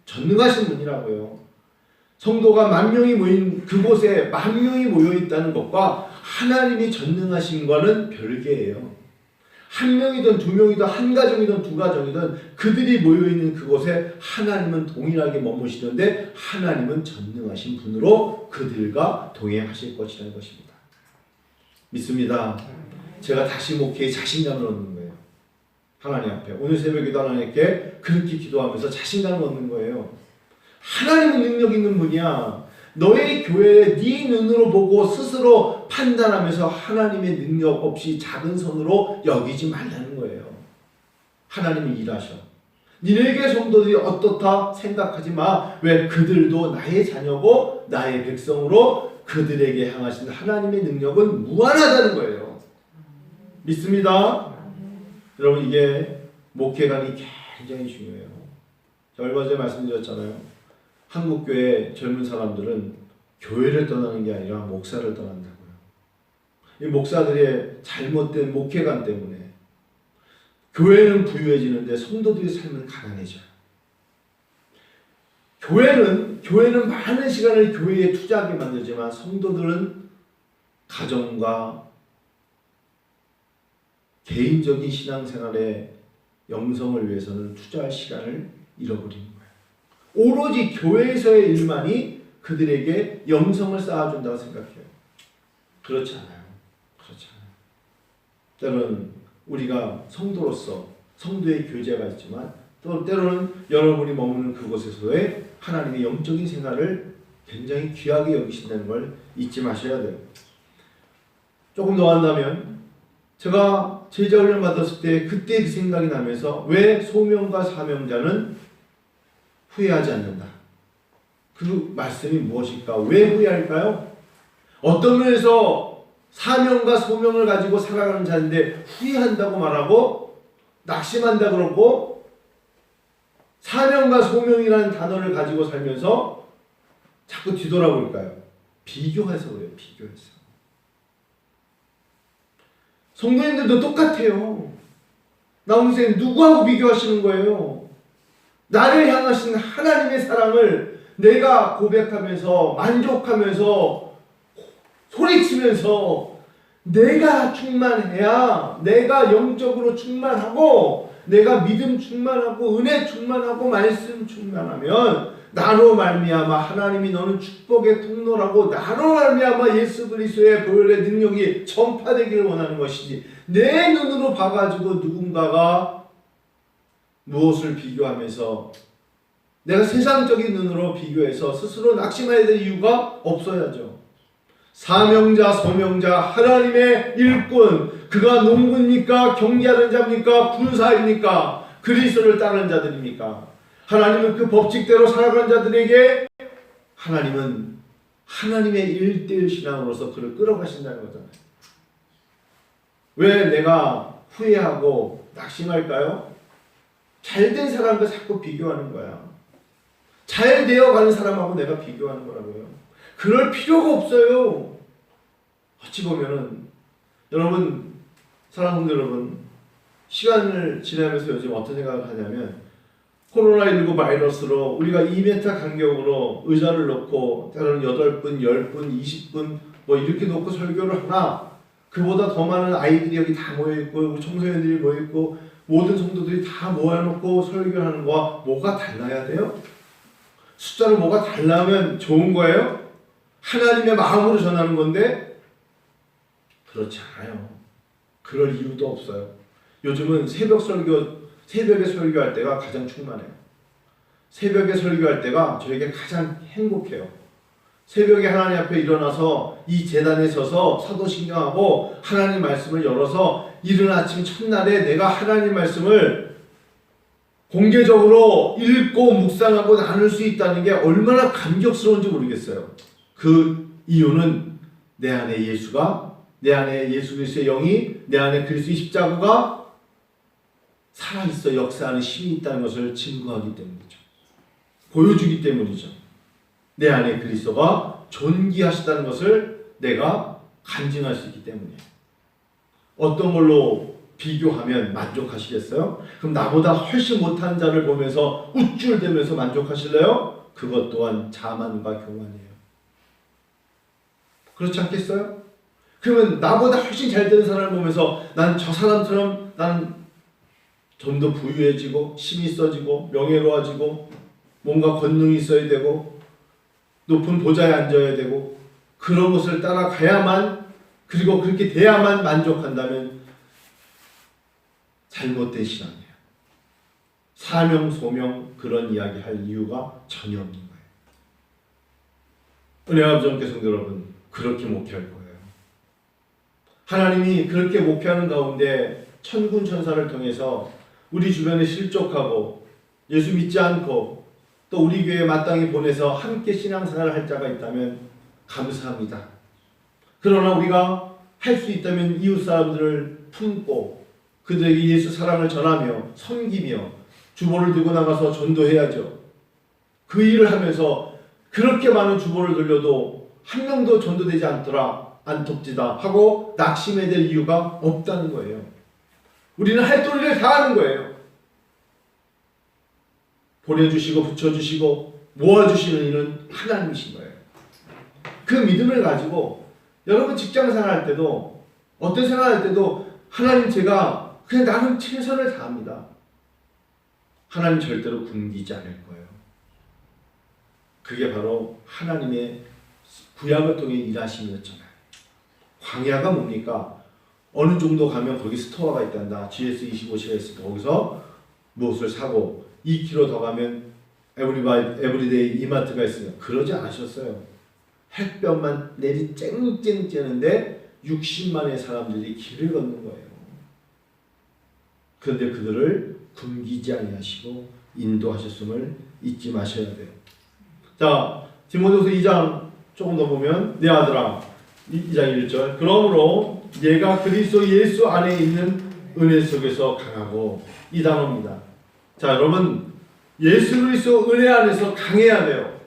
[SPEAKER 1] 전능하신 분이라고요. 성도가 10,000명이 모인 그곳에 10,000명이 모여 있다는 것과 하나님이 전능하신과는 별개예요. 1명이든 2명이든 한 가정이든 두 가정이든 그들이 모여 있는 그곳에 하나님은 동일하게 머무시는데 하나님은 전능하신 분으로 그들과 동행하실 것이라는 것입니다. 믿습니다. 제가 다시 목회에 자신감을 얻는 거예요. 하나님 앞에 오늘 새벽에도 하나님께 그렇게 기도하면서 자신감을 얻는 거예요. 하나님은 능력 있는 분이야. 너의 교회에 네 눈으로 보고 스스로 판단하면서 하나님의 능력 없이 작은 손으로 여기지 말라는 거예요. 하나님이 일하셔. 니네게 성도들이 어떻다 생각하지 마. 왜? 그들도 나의 자녀고 나의 백성으로 그들에게 향하신 하나님의 능력은 무한하다는 거예요. 믿습니다. 여러분 이게 목회관이 굉장히 중요해요. 제가 얼마 전에 말씀드렸잖아요. 한국교회 젊은 사람들은 교회를 떠나는 게 아니라 목사를 떠난다고요. 이 목사들의 잘못된 목회관 때문에 교회는 부유해지는데 성도들의 삶은 가난해져요. 교회는 많은 시간을 교회에 투자하게 만들지만 성도들은 가정과 개인적인 신앙생활의 영성을 위해서는 투자할 시간을 잃어버리는 거예요. 오로지 교회에서의 일만이 그들에게 영성을 쌓아준다고 생각해요. 그렇지 않아요. 그렇지 않아요. 때로는 우리가 성도로서 성도의 교제가 있지만 또 때로는 여러분이 머무는 그곳에서의 하나님의 영적인 생활을 굉장히 귀하게 여기신다는 걸 잊지 마셔야 돼요. 조금 더 한다면 제가 제자훈련 받았을 때 그때 그 생각이 나면서 왜 소명과 사명자는 후회하지 않는다. 그 말씀이 무엇일까? 왜 후회할까요? 어떤 면에서 사명과 소명을 가지고 살아가는 자인데 후회한다고 말하고 낙심한다 그러고 사명과 소명이라는 단어를 가지고 살면서 자꾸 뒤돌아볼까요? 비교해서 그래요. 비교해서. 성도님들도 똑같아요. 나훈 선생님 누구하고 비교하시는 거예요? 나를 향하신 하나님의 사랑을 내가 고백하면서 만족하면서 소리치면서 내가 충만해야 내가 영적으로 충만하고 내가 믿음 충만하고 은혜 충만하고 말씀 충만하면 나로 말미암아 하나님이 너는 축복의 통로라고 나로 말미암아 예수 그리스도의 보혈의 능력이 전파되기를 원하는 것이지 내 눈으로 봐가지고 누군가가 무엇을 비교하면서 내가 세상적인 눈으로 비교해서 스스로 낙심해야 될 이유가 없어야죠. 사명자, 소명자, 하나님의 일꾼, 그가 농군입니까? 경계하는 자입니까? 군사입니까? 그리스도를 따르는 자들입니까? 하나님은 그 법칙대로 살아가는 자들에게 하나님은 하나님의 일대일 신앙으로서 그를 끌어가신다는 거잖아요. 왜 내가 후회하고 낙심할까요? 잘된 사람과 자꾸 비교하는 거야. 잘 되어가는 사람하고 내가 비교하는 거라고요. 그럴 필요가 없어요. 어찌 보면은 여러분, 사랑하는 여러분, 시간을 지나면서 요즘 어떤 생각을 하냐면 코로나19 바이러스로 우리가 2m 간격으로 의자를 놓고 때로는 8분, 10분, 20분 뭐 이렇게 놓고 설교를 하나 그보다 더 많은 아이들이 여기 다 모여있고 청소년들이 모여있고 모든 성도들이 다 모여놓고 설교하는 거와 뭐가 달라야 돼요? 숫자로 뭐가 달라면 좋은 거예요? 하나님의 마음으로 전하는 건데 그렇지 않아요. 그럴 이유도 없어요. 요즘은 새벽에 설교할 때가 가장 충만해요. 새벽에 설교할 때가 저에게 가장 행복해요. 새벽에 하나님 앞에 일어나서 이 제단에 서서 사도신경하고 하나님 말씀을 열어서 이른 아침 첫날에 내가 하나님 말씀을 공개적으로 읽고 묵상하고 나눌 수 있다는 게 얼마나 감격스러운지 모르겠어요. 그 이유는 내 안에 예수가, 내 안에 예수 그리스도의 영이, 내 안에 그리스도의 십자가가 살아있어 역사하는 힘이 있다는 것을 증거하기 때문이죠. 보여주기 때문이죠. 내 안에 그리스도가 존귀하시다는 것을 내가 간증할 수 있기 때문이에요. 어떤 걸로 비교하면 만족하시겠어요? 그럼 나보다 훨씬 못한 자를 보면서 우쭐대면서 만족하실래요? 그것 또한 자만과 교만이에요. 그렇지 않겠어요? 그러면 나보다 훨씬 잘 되는 사람을 보면서 난 저 사람처럼 난 좀 더 부유해지고 힘이 있어지고 명예로워지고 뭔가 권능이 있어야 되고 높은 보좌에 앉아야 되고 그런 것을 따라가야만 그리고 그렇게 돼야만 만족한다면 잘못된 신앙이에요. 사명, 소명 그런 이야기 할 이유가 전혀 없는 거예요. 은혜와 정께 성도 여러분, 그렇게 목회할 거예요. 하나님이 그렇게 목회하는 가운데 천군 천사를 통해서 우리 주변에 실족하고 예수 믿지 않고 또 우리 교회에 마땅히 보내서 함께 신앙생활을 할 자가 있다면 감사합니다. 그러나 우리가 할 수 있다면 이웃 사람들을 품고 그들에게 예수 사랑을 전하며 섬기며 주보를 들고 나가서 전도해야죠. 그 일을 하면서 그렇게 많은 주보를 돌려도 한 명도 전도되지 않더라 하고 낙심해야 될 이유가 없다는 거예요. 우리는 할 도리를 다 하는 거예요. 보내주시고 붙여주시고 모아주시는 이는 하나님이신 거예요. 그 믿음을 가지고 여러분 직장 생활할 때도 어떤 생활할 때도 하나님 제가 그냥 나는 최선을 다합니다. 하나님 절대로 굶기지 않을 거예요. 그게 바로 하나님의 구약을 통해 일하심이었잖아요. 광야가 뭡니까? 어느 정도 가면 거기 스토어가 있단다. GS25시가 있으니까 거기서 무엇을 사고 2km 더 가면 에브리데이 이마트가 있으니까 그러지 않으셨어요. 햇볕만 내리 쨍쨍 쬐는데 60만의 사람들이 길을 걷는 거예요. 그런데 그들을 굶기지 아니하시고 인도하셨음을 잊지 마셔야 돼요. 자, 디모데후서 2장 조금 더 보면 내 아들아 2장 1절 그러므로 얘가 그리스도 예수 안에 있는 은혜 속에서 강하고 이 단어입니다. 자, 여러분 예수 그리스도 은혜 안에서 강해야 돼요.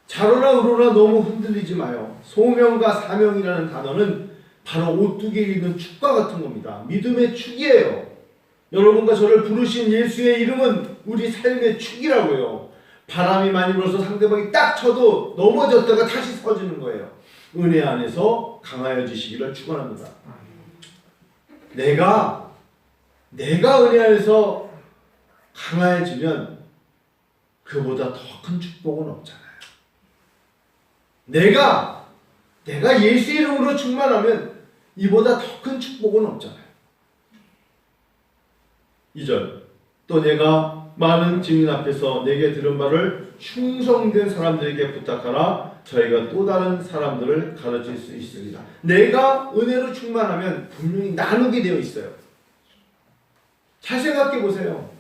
[SPEAKER 1] 자로나 의로나 너무 흔들리지 마요. 소명과 사명이라는 단어는 바로 오뚜기에 있는 축과 같은 겁니다. 믿음의 축이에요. 여러분과 저를 부르신 예수의 이름은 우리 삶의 축이라고요. 바람이 많이 불어서 상대방이 딱 쳐도 넘어졌다가 다시 서지는 거예요. 은혜 안에서 강하여지시기를 축원합니다. 내가 은혜 안에서 강하여지면 그보다 더 큰 축복은 없잖아요. 내가 예수의 이름으로 충만하면 이보다 더 큰 축복은 없잖아요. 2절 또 내가 많은 증인 앞에서 내게 들은 말을 충성된 사람들에게 부탁하라. 저희가 또 다른 사람들을 가르칠 수 있으리라. 내가 은혜로 충만하면 분명히 나누게 되어 있어요. 잘 생각해 보세요.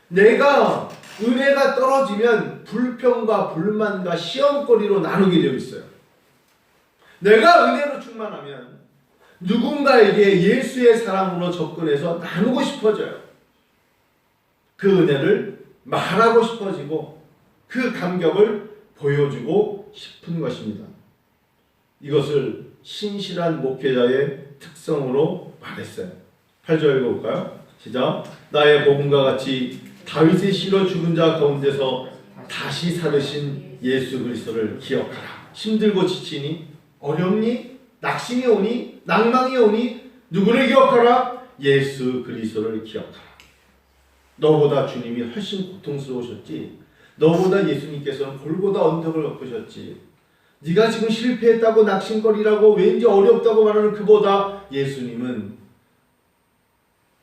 [SPEAKER 1] 내가 은혜가 떨어지면 불평과 불만과 시험거리로 나누게 되어 있어요. 내가 은혜로 충만하면 누군가에게 예수의 사랑으로 접근해서 나누고 싶어져요. 그 은혜를 말하고 싶어지고 그 감격을 보여주고 싶은 것입니다. 이것을 신실한 목회자의 특성으로 말했어요. 8절 읽어볼까요? 시작. 나의 복음과 같이 다윗의 씨로 죽은 자 가운데서 다시 살으신 예수 그리스도를 기억하라. 힘들고 지치니? 어렵니? 낙심이 오니? 낭망이 오니? 누구를 기억하라? 예수 그리스도를 기억하라. 너보다 주님이 훨씬 고통스러우셨지. 너보다 예수님께서는 골고다 언덕을 엎으셨지. 네가 지금 실패했다고 낙심거리라고 왠지 어렵다고 말하는 그보다 예수님은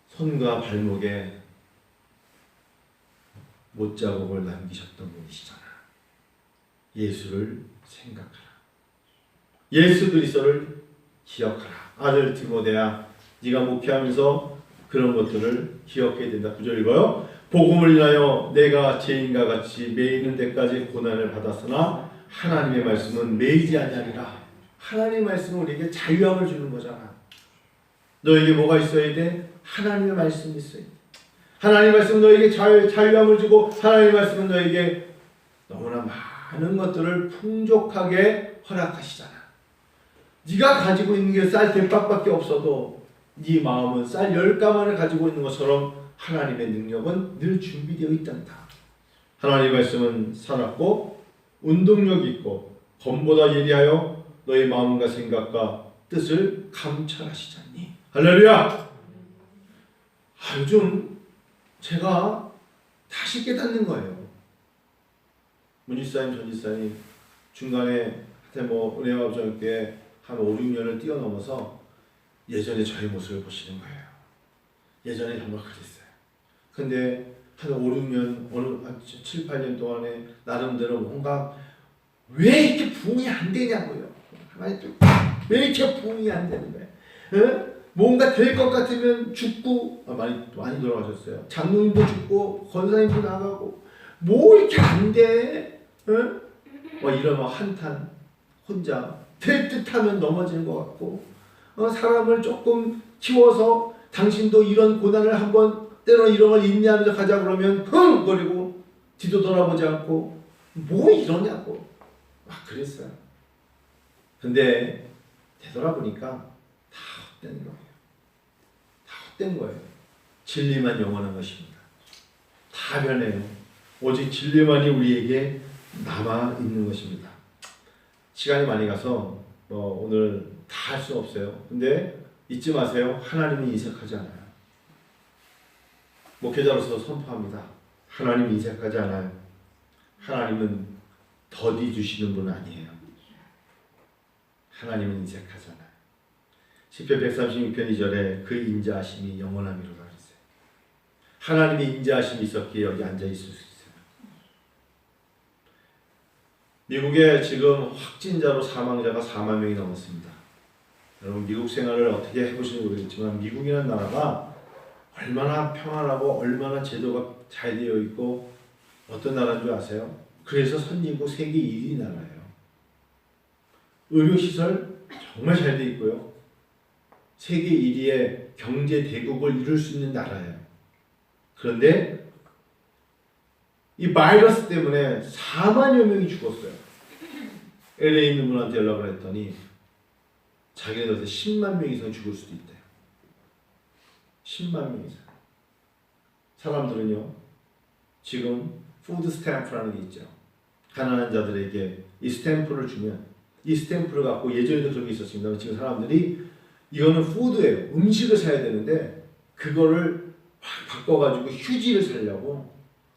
[SPEAKER 1] 손과 발목에 못자국을 남기셨던 분이시잖아. 예수를 생각하라. 예수 그리스도를 기억하라. 아들 디모데야, 네가 목회하면서 그런 것들을 기억해야 된다. 9절 읽어요. 복음을 인하여 내가 죄인과 같이 매이는 데까지 고난을 받았으나 하나님의 말씀은 매이지 아니하리라. 하나님의 말씀은 우리에게 자유함을 주는 거잖아. 너에게 뭐가 있어야 돼? 하나님의 말씀이 있어야 돼. 하나님의 말씀은 너에게 자유함을 주고 하나님의 말씀은 너에게 너무나 많은 것들을 풍족하게 허락하시잖아. 네가 가지고 있는 게 쌀 대박밖에 없어도 네 마음은 쌀 10가마를 가지고 있는 것처럼 하나님의 능력은 늘 준비되어 있단다. 하나님의 말씀은 살았고 운동력 있고 검보다 예리하여 너의 마음과 생각과 뜻을 감찰하시잖니. 할렐루야! 요즘 제가 다시 깨닫는 거예요. 문지사님, 전지사님 중간에 은혜와 우정교회 한 5, 6년을 뛰어넘어서 예전에 저의 모습을 보시는 거예요. 예전에 정말 그랬어요. 근데 한 5, 6년, 한 7, 8년 동안에 나름대로 뭔가 왜 이렇게 부흥이 안 되냐고요. 왜 이렇게 부흥이 안 되는 거예요. 에? 뭔가 될 것 같으면 죽고, 많이 돌아가셨어요. 장로님도 죽고, 권사님도 나가고, 뭐 이렇게 안 돼? 이러면 한탄, 혼자, 될 듯 하면 넘어지는 것 같고, 사람을 조금 키워서 당신도 이런 고난을 한번 때로 이런 걸 인내하면서 가자 그러면 흥거리고 뒤도 돌아보지 않고 뭐 이러냐고 막 그랬어요. 근데 되돌아보니까 다 헛된 거예요. 다 헛된 거예요. 진리만 영원한 것입니다. 다 변해요. 오직 진리만이 우리에게 남아있는 것입니다. 시간이 많이 가서 오늘 다 할 수 없어요. 근데 잊지 마세요. 하나님이 이색하지 않아요. 목회자로서 선포합니다. 하나님 인색하지 않아요. 하나님은 더디 주시는 분 아니에요. 하나님은 인색하지 않아요. 시편 136편 2절에 그 인자하심이 영원함이로다 그랬어요. 하나님의 인자하심이 있었기에 여기 앉아 있을 수 있어요. 미국에 지금 확진자로 사망자가 4만 명이 넘었습니다. 여러분 미국 생활을 어떻게 해보시는지 모르겠지만 미국이라는 나라가 얼마나 평안하고 얼마나 제도가 잘 되어 있고 어떤 나라인 줄 아세요? 그래서 선진국 세계 1위 나라예요. 의료시설 정말 잘 돼 있고요. 세계 1위의 경제 대국을 이룰 수 있는 나라예요. 그런데 이 바이러스 때문에 4만여 명이 죽었어요. LA 있는 분한테 연락을 했더니 자기네들한테 10만 명 이상 죽을 수도 있대요. 10만 명 이상. 사람들은요, 지금 푸드 스탬프라는 게 있죠. 가난한 자들에게 이 스탬프를 주면 이 스탬프를 갖고 예전에도 그런 게 있었습니다. 지금 사람들이 이거는 푸드예요. 음식을 사야 되는데 그거를 확 바꿔가지고 휴지를 사려고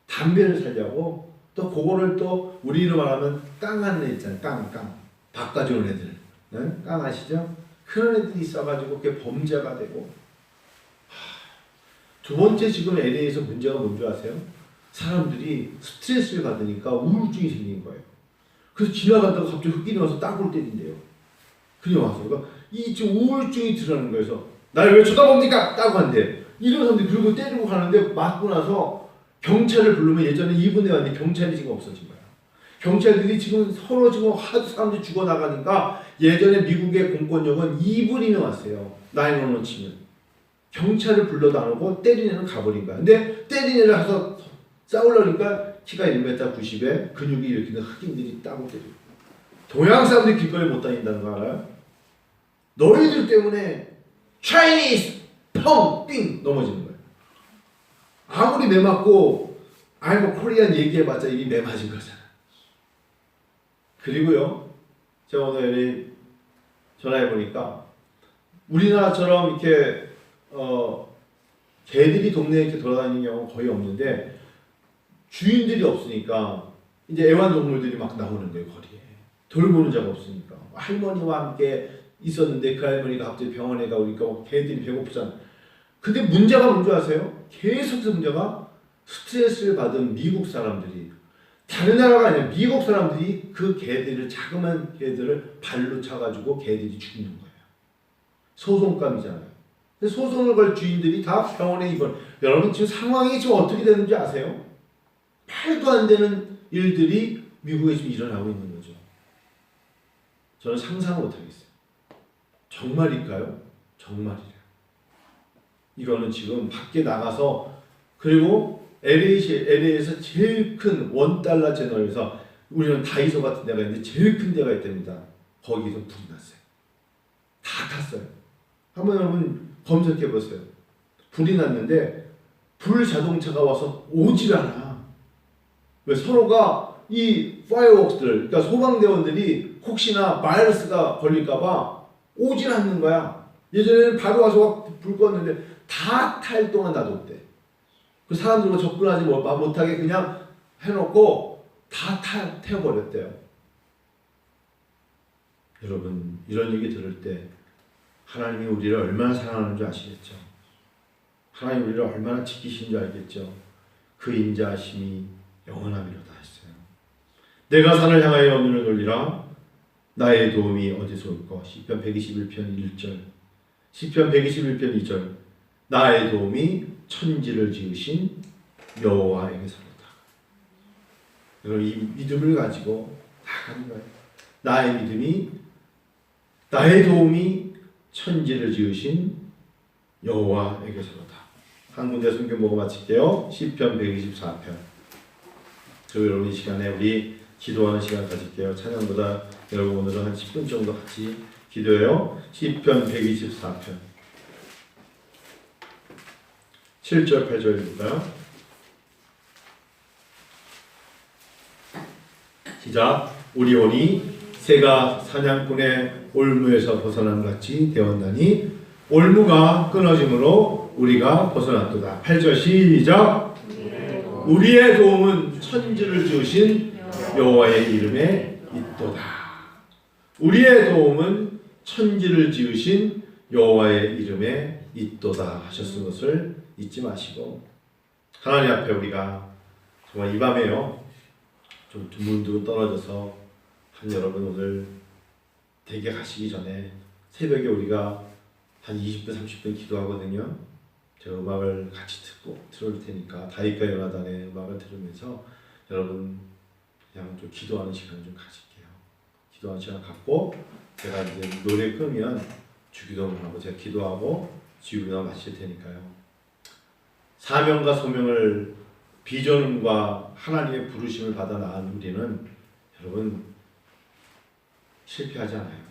[SPEAKER 1] 담배를 사려고 또 그거를 또 우리로 말하면 깡하는 애 있잖아요. 깡 바꿔주는 애들. 네? 깡 아시죠? 그런 애들이 있어가지고 그게 범죄가 되고. 두 번째 지금 LA에서 문제가 뭔지 아세요? 사람들이 스트레스를 받으니까 우울증이 생긴 거예요. 그래서 지나가다가 갑자기 흑인이 와서 땅굴 때린대요. 그냥 와서. 그러니까 이 지금 우울증이 드러나는 거여서 나를 왜 쳐다봅니까? 따고 한대. 이런 사람들이 그리고 때리고 가는데 맞고 나서 경찰을 부르면 예전에 2분에 왔는데 경찰이 지금 없어진 거야. 경찰들이 지금 서로 지금 하도 사람들이 죽어나가니까 예전에 미국의 공권력은 2분이면 왔어요. 911 치면. 경찰을 불러도 안 오고 때린 애는 가버린 거야. 근데 때린 애를 가서 싸우려니까 키가 1m 90에 근육이 일으키는 흑인들이 따고 때리고. 동양 사람들이 길거리에 못 다닌다는 거 알아요? 너희들 때문에 차이니스 펑! 삥! 넘어지는 거예요. 아무리 매 맞고 I'm 코리안 얘기해봤자 이미 매 맞은 거잖아. 그리고요, 제가 오늘 전화해보니까 우리나라처럼 이렇게 개들이 동네에 이렇게 돌아다니는 경우가 거의 없는데 주인들이 없으니까 이제 애완동물들이 막 나오는 거예요, 거리에. 돌보는 자가 없으니까. 할머니와 함께 있었는데 그 할머니가 갑자기 병원에 가오니까 개들이 배고프잖아. 근데 문제가 뭔지 아세요? 계속해서 문제가 스트레스를 받은 미국 사람들이, 다른 나라가 아니라 미국 사람들이 그 개들을, 자그마한 개들을 발로 차가지고 개들이 죽는 거예요. 소송감이잖아요. 소송을 걸 주인들이 다 병원에 입원. 여러분 지금 상황이 지금 어떻게 되는지 아세요? 말도 안 되는 일들이 미국에 지금 일어나고 있는 거죠. 저는 상상을 못하겠어요. 정말일까요? 정말이래요. 이거는 지금 밖에 나가서, 그리고 LA에서 제일 큰 $1 채널에서 우리는 다이소 같은 데가 있는데 제일 큰 데가 있답니다. 거기서 불이 났어요. 다 탔어요. 한번 여러분 검색해 보세요. 불이 났는데 불 자동차가 와서 오질 않아. 왜? 서로가 이 파이어웍스들, 그러니까 소방대원들이 혹시나 바이러스가 걸릴까봐 오질 않는 거야. 예전에는 바로 와서 불 껐는데 다 탈 동안 놔뒀대. 그 사람들과 접근하지 못하게 그냥 해놓고 다 태워버렸대요. 여러분 이런 얘기 들을 때 하나님이 우리를 얼마나 사랑하는 줄 아시겠죠? 하나님이 우리를 얼마나 지키신 줄 알겠죠? 그 인자하심이 영원함이로다 했어요. 내가 산을 향하여 눈을 돌리라. 나의 도움이 어디서 올까? 시편 121편 1절, 시편 121편 2절. 나의 도움이 천지를 지으신 여호와에게서로다. 여러분 이 믿음을 가지고 나가는 거예요. 나의 도움이 천지를 지으신 여호와에게서로다. 한 군데 성경 보고 마칠게요. 시편 124편. 그리고 여러분 이 시간에 우리 기도하는 시간 가질게요. 찬양보다 여러분 오늘은 한 10분 정도 같이 기도해요. 시편 124편 7절 8절 읽을까요? 시작. 우리 온이 새가 사냥꾼의 올무에서 벗어난 같이 되었나니 올무가 끊어짐으로 우리가 벗어났도다. 8절 시작. 우리의 도움은 천지를 지으신 여호와의 이름에 있도다. 우리의 도움은 천지를 지으신 여호와의 이름에 있도다 하셨은 것을 잊지 마시고, 하나님 앞에 우리가 정말 이 밤에요 좀 두문두문 떨어져서, 한 여러분 오늘 댁에 가시기 전에 새벽에 우리가 한 20분 30분 기도하거든요. 제가 음악을 같이 틀어줄 테니까 다윗과 요나단의 음악을 들으면서 여러분 그냥 좀 기도하는 시간 좀 가질게요. 기도하는 시간 갖고 제가 이제 노래 끄면 주기도문 하고 제가 기도하고 지휘나 마칠 테니까요. 사명과 소명을, 비전과 하나님의 부르심을 받아 나간 우리는 여러분 실패하지 않아요.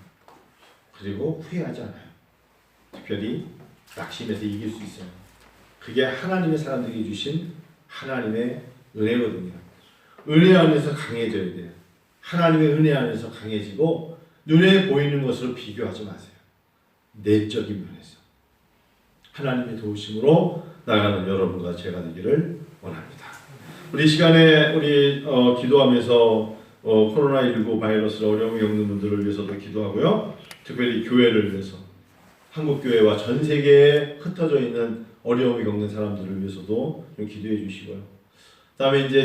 [SPEAKER 1] 그리고 후회하지 않아요. 특별히 낙심해서 이길 수 있어요. 그게 하나님의 사람들에게 주신 하나님의 은혜거든요. 은혜 안에서 강해져야 돼요. 하나님의 은혜 안에서 강해지고 눈에 보이는 것으로 비교하지 마세요. 내적인 면에서 하나님의 도우심으로 나가는 여러분과 제가 되기를 원합니다. 우리 시간에 우리 기도하면서 코로나19 바이러스로 어려움을 겪는 분들을 위해서도 기도하고요. 특별히 교회를 위해서, 한국교회와 전 세계에 흩어져 있는 어려움을 겪는 사람들을 위해서도 좀 기도해 주시고요. 그 다음에 이제